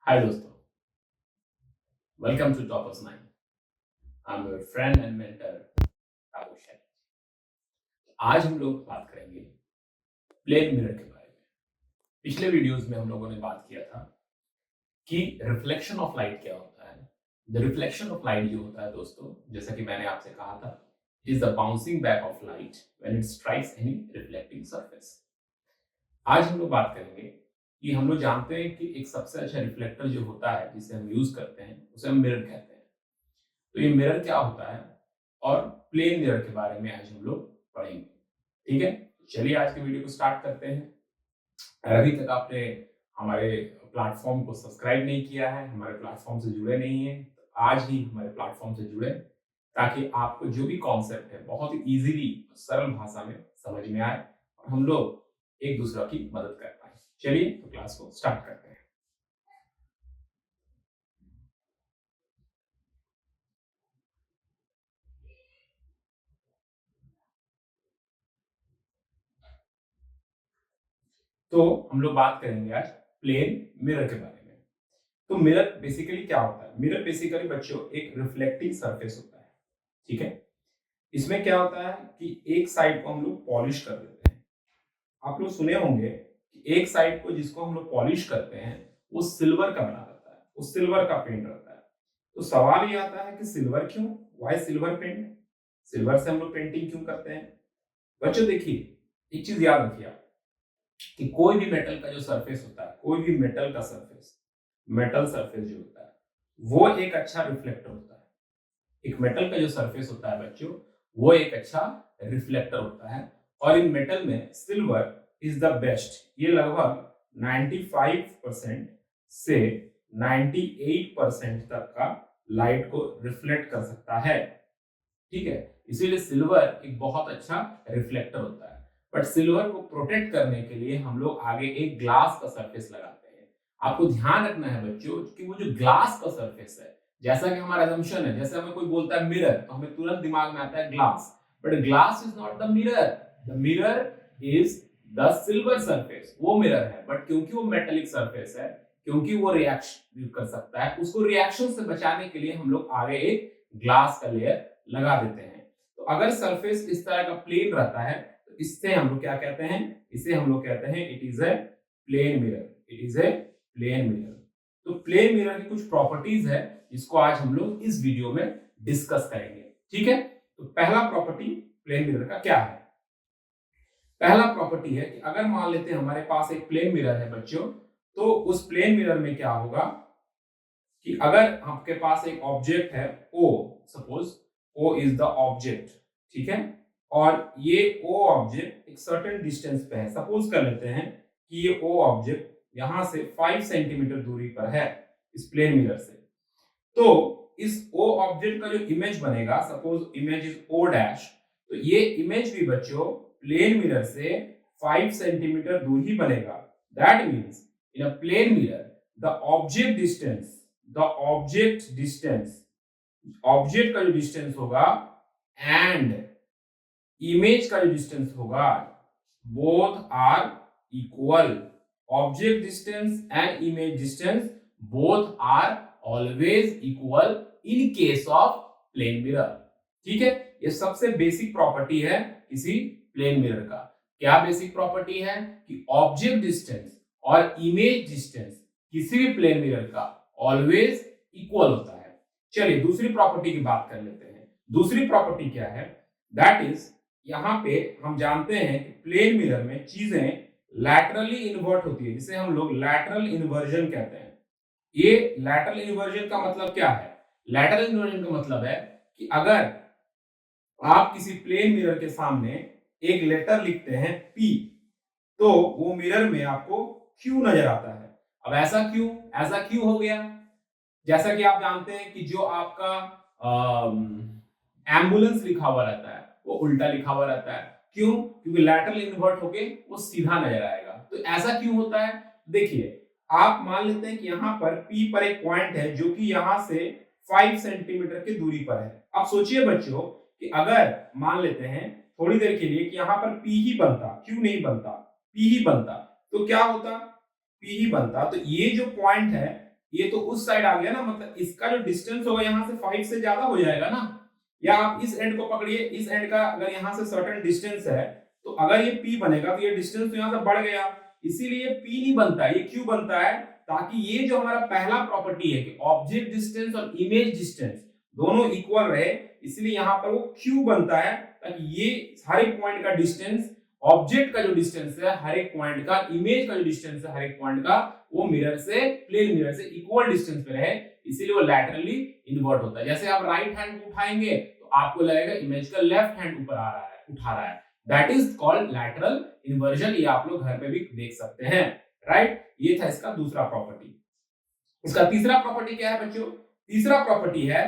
हाय दोस्तों, welcome to Toppers Nine. I am your friend and mentor Rahul Sharma. आज हम लोग बात करेंगे प्लेन मिरर के बारे में। पिछले वीडियोस में हम लोगों ने बात किया था कि रिफ्लेक्शन ऑफ लाइट क्या होता है। द रिफ्लेक्शन ऑफ लाइट जो होता है दोस्तों, जैसा कि मैंने आपसे कहा था, is the bouncing back of light when it strikes any reflecting surface. आज हम लोग बात करेंगे कि हम लोग जानते हैं कि एक सबसे अच्छा रिफ्लेक्टर जो होता है जिसे हम यूज करते हैं उसे हम मिरर कहते हैं। तो ये मिरर क्या होता है और प्लेन मिरर के बारे में आज हम लोग पढ़ेंगे। ठीक है, चलिए आज के वीडियो को स्टार्ट करते हैं। अगर अभी तक आपने हमारे प्लेटफॉर्म को सब्सक्राइब नहीं किया है, हमारे प्लेटफॉर्म से जुड़े नहीं हैं, तो आज ही हमारे प्लेटफॉर्म से जुड़े ताकि आपको जो भी कॉन्सेप्ट है बहुत ही इजीली सरल भाषा में समझ में आए और हम लोग एक दूसरे की मदद कर पाए। चलिए तो क्लास को स्टार्ट करते हैं। तो हम लोग बात करेंगे आज प्लेन मिरर के बारे में। तो मिरर बेसिकली क्या होता है? मिरर बेसिकली बच्चों एक रिफ्लेक्टिंग सरफेस होता है। ठीक है, इसमें क्या होता है कि एक साइड को हम लोग पॉलिश कर देते हैं। आप लोग सुने होंगे कि एक साइड को जिसको हम लोग पॉलिश करते हैं वो सिल्वर का बना रहता है, वो सिल्वर का पेंट रहता है। तो सवाल ये आता है कि सिल्वर क्यों? Why silver paint? सिल्वर से हम लोग पेंटिंग क्यों करते हैं? बच्चों देखिए, एक चीज याद रखिए आप कि कोई भी मेटल का जो सरफेस होता है, कोई भी मेटल का सरफेस, मेटल सरफेस जो होता है वो एक अच्छा रिफ्लेक्टर होता है। एक मेटल का जो सरफेस होता है बच्चों, वो एक अच्छा रिफ्लेक्टर होता है। और इन मेटल में सिल्वर इज द बेस्ट। ये लगभग 95% से 98% तक का लाइट को रिफ्लेक्ट कर सकता है। ठीक है, इसीलिए सिल्वर एक बहुत अच्छा रिफ्लेक्टर होता है। बट सिल्वर को प्रोटेक्ट करने के लिए हम लोग आगे एक ग्लास का सरफेस लगाते हैं। आपको ध्यान रखना है बच्चों कि वो जो ग्लास का सरफेस है, जैसा कि हमारा assumption है, जैसे हमें कोई बोलता है मिरर तो हमें तुरंत दिमाग में आता है glass. But glass is not the mirror, the mirror is the silver surface. वो मिरर है, बट क्योंकि वो मेटेलिक सरफेस है, क्योंकि वो रिएक्शन कर सकता है, उसको रिएक्शन से बचाने के लिए हम लोग आगे एक ग्लास का लेयर लगा देते हैं। तो अगर सरफेस इस तरह का प्लेन रहता है तो इससे हम लोग क्या कहते हैं? इसे हम लोग कहते हैं it is a plane mirror. It is a plane mirror. तो प्लेन मिरर की कुछ प्रॉपर्टीज है जिसको आज हम लोग इस वीडियो में डिस्कस करेंगे। ठीक है, तो पहला प्रॉपर्टी प्लेन मिरर का क्या है? पहला प्रॉपर्टी है कि अगर मान लेते हैं हमारे पास एक प्लेन मिरर है बच्चों, तो उस प्लेन मिरर में क्या होगा कि अगर आपके पास एक ऑब्जेक्ट है O, suppose O is the object, ठीक है, और ये O ऑब्जेक्ट एक सर्टेन डिस्टेंस पे है। सपोज कर लेते हैं कि ये O ऑब्जेक्ट यहां से 5 सेंटीमीटर दूरी पर है इस प्लेन मिरर से। तो इस O ऑब्जेक्ट का जो इमेज बनेगा, suppose image is O dash, तो ये इमेज भी बच्चों प्लेन मिरर से 5 सेंटीमीटर दूर ही बनेगा। That means in a plane mirror the object distance, the object distance, object का जो डिस्टेंस होगा एंड इमेज का जो डिस्टेंस होगा, both are equal. Object distance and image distance both are always equal in case of plane mirror. ठीक है, ये सबसे बेसिक प्रॉपर्टी है किसी प्लेन मिरर का। क्या बेसिक प्रॉपर्टी है? कि ऑब्जेक्ट डिस्टेंस और इमेज डिस्टेंस किसी भी प्लेन मिरर का ऑलवेज इक्वल होता है। चलिए दूसरी प्रॉपर्टी की बात कर लेते हैं। दूसरी प्रॉपर्टी क्या है? दैट इज, यहां पे हम जानते हैं कि प्लेन मिरर में चीजें लैटरली इन्वर्ट होती है, जिसे हम लोग लैटरल इन्वर्जन कहते हैं। ये लैटरल इन्वर्जन का मतलब क्या है? लैटरल इन्वर्जन का मतलब है कि अगर आप किसी प्लेन मिरर के सामने एक लेटर लिखते हैं P, तो वो मिरर में आपको Q नजर आता है। अब ऐसा क्यों? ऐसा क्यों हो गया? जैसा कि आप जानते हैं कि जो आपका एम्बुलेंस लिखा हुआ रहता है वो उल्टा लिखा हुआ रहता है। क्यों? क्योंकि लैटरल इन्वर्ट होके वो सीधा नजर आएगा। तो ऐसा क्यों होता है? देखिए, आप मान लेते हैं कि यहाँ पर P पर एक पॉइंट है जो कि यहाँ से 5 सेंटीमीटर की दूरी पर है। अब सोचिए बच्चों कि अगर मान लेते हैं थोड़ी देर के लिए कि यहाँ पर P ही बनता, Q नहीं बनता, P ही बनता, तो क्या होता? P ही बनता। तो ये जो पॉइंट है ये तो उस साइड आ गया ना, मतलब इसका जो डिस्टेंस होगा यहाँ से 5 से ज्यादा हो जाएगा ना। या आप इस एंड को पकड़िए, इस एंड का अगर यहाँ से सर्टेन डिस्टेंस है तो अगर ये P बनेगा तो ये डिस्टेंस तो यहाँ से बढ़ गया, इसीलिए P नहीं बनता, ये Q बनता है, ताकि ये जो हमारा पहला प्रॉपर्टी है कि ऑब्जेक्ट डिस्टेंस और इमेज डिस्टेंस दोनों इक्वल रहे, इसलिए यहाँ पर वो Q बनता है, ताकि ये हर एक पॉइंट का डिस्टेंस, ऑब्जेक्ट का जो डिस्टेंस है हर एक पॉइंट का, इमेज का जो डिस्टेंस है हर एक पॉइंट का, वो मिरर से, प्लेन मिरर से इक्वल डिस्टेंस पे रहे, इसीलिए वो लैटरली इन्वर्ट होता है। जैसे आप राइट हैंड को उठाएंगे तो आपको लगेगा इमेज का लेफ्ट हैंड ऊपर आ रहा है, उठा रहा है, that is called lateral inversion. ये आप लोग घर पे भी देख सकते हैं, राइट। ये था इसका दूसरा प्रॉपर्टी। इसका तीसरा प्रॉपर्टी क्या है बच्चों? तीसरा प्रॉपर्टी है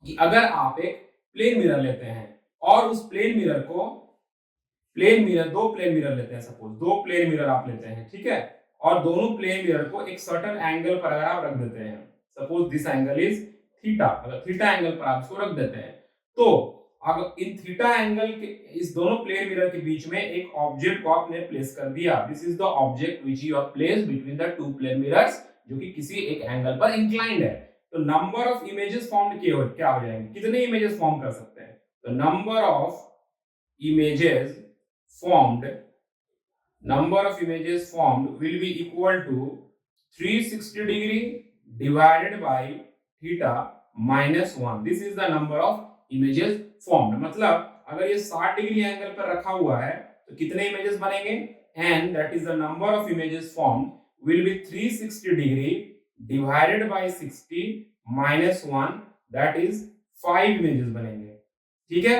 कि अगर आप एक प्लेन मिरर लेते हैं और उस प्लेन मिरर को, दो प्लेन मिरर लेते हैं, सपोज दो प्लेन मिरर आप लेते हैं, ठीक है, और दोनों प्लेन मिरर को एक सर्टेन एंगल पर अगर आप रख देते हैं, suppose this angle is theta, अगर थीटा एंगल पर आप इसको रख देते हैं, तो अगर इन थीटा एंगल के इस दोनों प्लेन मिरर के बीच में एक ऑब्जेक्ट को आपने प्लेस कर दिया, this is the object which you have placed between the two plane mirrors, जो कि किसी एक एंगल पर इंक्लाइंड है, तो नंबर ऑफ इमेजेस फॉर्म्ड क्या हो जाएंगे, कितने इमेजेस फॉर्म कर सकते हैं? तो number of images formed will be equal to 360 degree divided by theta minus 1. This is the number of images formed. मतलब अगर ये 60 डिग्री एंगल पर रखा हुआ है तो कितने इमेजेस बनेंगे? And that is the number of images formed will be 360 degree divided by 60 minus 1, that is 5 images बनेंगे। ठीक है,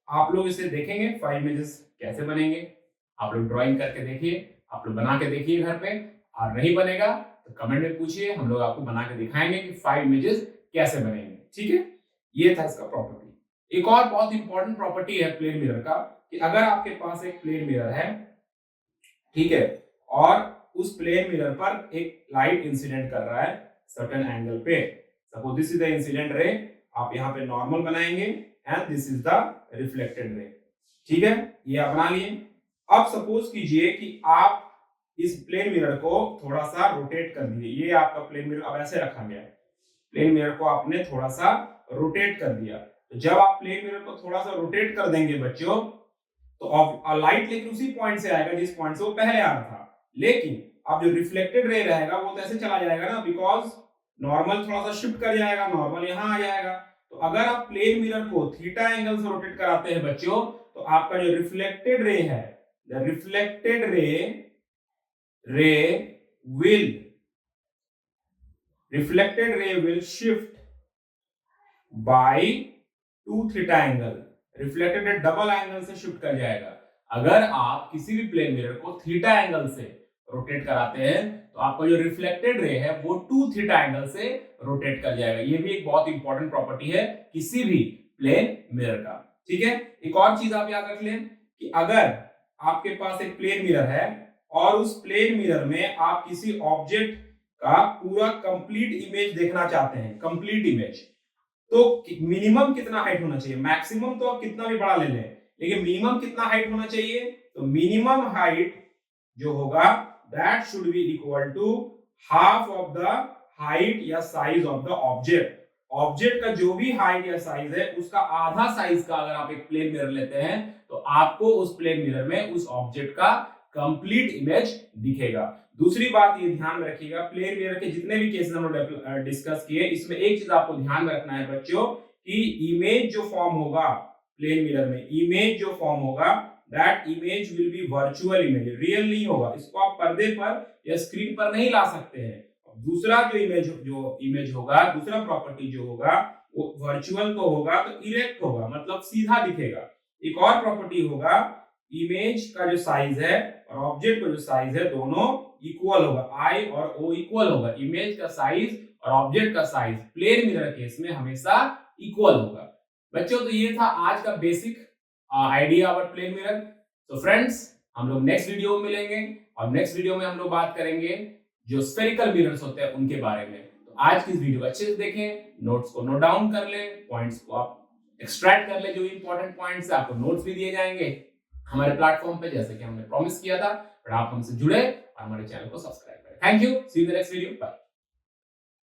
आप लोग इसे देखेंगे 5 इमेजेस कैसे बनेंगे, आप लोग ड्राइंग करके देखिए, आप लोग बना के देखिए घर पे, और नहीं बनेगा तो कमेंट में पूछिए, हम लोग आपको बना के दिखाएंगे कि 5 इमेजेस कैसे बनेंगे। ठीक है, ये था इसका प्रॉपर्टी। एक और बहुत इंपॉर्टेंट प्रॉपर्टी है प्लेन मिरर का, कि अगर आपके पास एक प्लेन मिरर है, ठीक है, और उस प्लेन मिरर पर एक लाइट इंसिडेंट कर रहा है सर्टेन एंगल पे, suppose this is the incident ray, आप यहाँ पे नॉर्मल बनाएंगे and this is the reflected रे। ठीक है, ये आप बना लिए। अब सपोज कीजिए कि आप इस प्लेन मिरर को थोड़ा सा रोटेट कर दिए, ये आपका प्लेन मिरर अब ऐसे रखा गया है, प्लेन मिरर को आपने थोड़ा सा रोटेट कर दिया, तो जब आप प्लेन मिरर को थोड़ा सा रोटेट कर देंगे बच्चों, तो लाइट लेकिन उसी पॉइंट से आएगा जिस पॉइंट से वो पहले आ रहा था, लेकिन अब जो रिफ्लेक्टेड रे रहेगा वो तो ऐसे चला जाएगा ना, बिकॉज नॉर्मल थोड़ा सा शिफ्ट कर जाएगा, नॉर्मल यहाँ आ जाएगा। तो अगर आप प्लेन मिरर को थीटा एंगल से रोटेट कराते हैं बच्चों, तो आपका जो रिफ्लेक्टेड रे है, the reflected ray will shift by 2 theta angle, reflected ray double angle से शिफ्ट कर जाएगा। अगर आप किसी भी प्लेन मिरर को थीटा एंगल से रोटेट कराते हैं तो आपका जो रिफ्लेक्टेड रे है वो 2 थीटा एंगल से रोटेट कर जाएगा। ये भी एक बहुत इंपॉर्टेंट प्रॉपर्टी है किसी भी प्लेन मिरर का। ठीक है, एक और चीज आप याद रख लें कि अगर आपके पास एक प्लेन मिरर है और उस प्लेन मिरर में आप किसी ऑब्जेक्ट का पूरा कंप्लीट इमेज देखना चाहते हैं, कंप्लीट इमेज, तो मिनिमम कितना हाइट होना चाहिए? मैक्सिमम तो आप कितना भी बड़ा ले लें, लेकिन मिनिमम कितना हाइट होना चाहिए? तो मिनिमम हाइट जो होगा that should be equal to half of the height या size of the object। Object का जो भी हाइट या साइज है उसका आधा साइज का अगर आप एक प्लेन मिरर लेते हैं तो आपको उस प्लेन मिरर में उस ऑब्जेक्ट का कंप्लीट इमेज दिखेगा। दूसरी बात ये ध्यान में रखिएगा, प्लेन मिरर के जितने भी केसेस हम लोग डिस्कस किए, इसमें एक चीज आपको ध्यान में रखना है बच्चों कि इमेज जो फॉर्म होगा प्लेन मिरर में, इमेज जो फॉर्म होगा that image will be virtual image, real नहीं होगा। इसको आप पर्दे पर या स्क्रीन पर नहीं ला सकते हैं। दूसरा जो इमेज होगा, दूसरा प्रॉपर्टी जो होगा वो वर्चुअल तो होगा, तो इरेक्ट होगा, मतलब सीधा दिखेगा। एक और प्रॉपर्टी होगा, इमेज का जो साइज है और ऑब्जेक्ट का जो साइज है दोनों इक्वल होगा, आई और ओ इक्वल होगा। इमेज का साइज और ऑब्जेक्ट का साइज प्लेन मिरर केस में हमेशा इक्वल होगा। बच्चों, तो ये था आज का basic idea about plane mirror. तो फ्रेंड्स, हम लोग नेक्स्ट वीडियो में मिलेंगे और नेक्स्ट वीडियो में हम लोग बात करेंगे जो स्फेरिकल मिरर्स होते हैं उनके बारे में। तो आज की इस वीडियो को अच्छे से देखें, नोट्स को नोट डाउन कर ले, पॉइंट्स को आप एक्सट्रैक्ट कर ले, जो इंपॉर्टेंट पॉइंट्स है आपको नोट्स भी दिए जाएंगे हमारे प्लेटफॉर्म पे, जैसे कि हमने प्रॉमिस किया था। और आप हमसे जुड़े और हमारे चैनल को सब्सक्राइब करें। Thank you, see you in the next video, bye.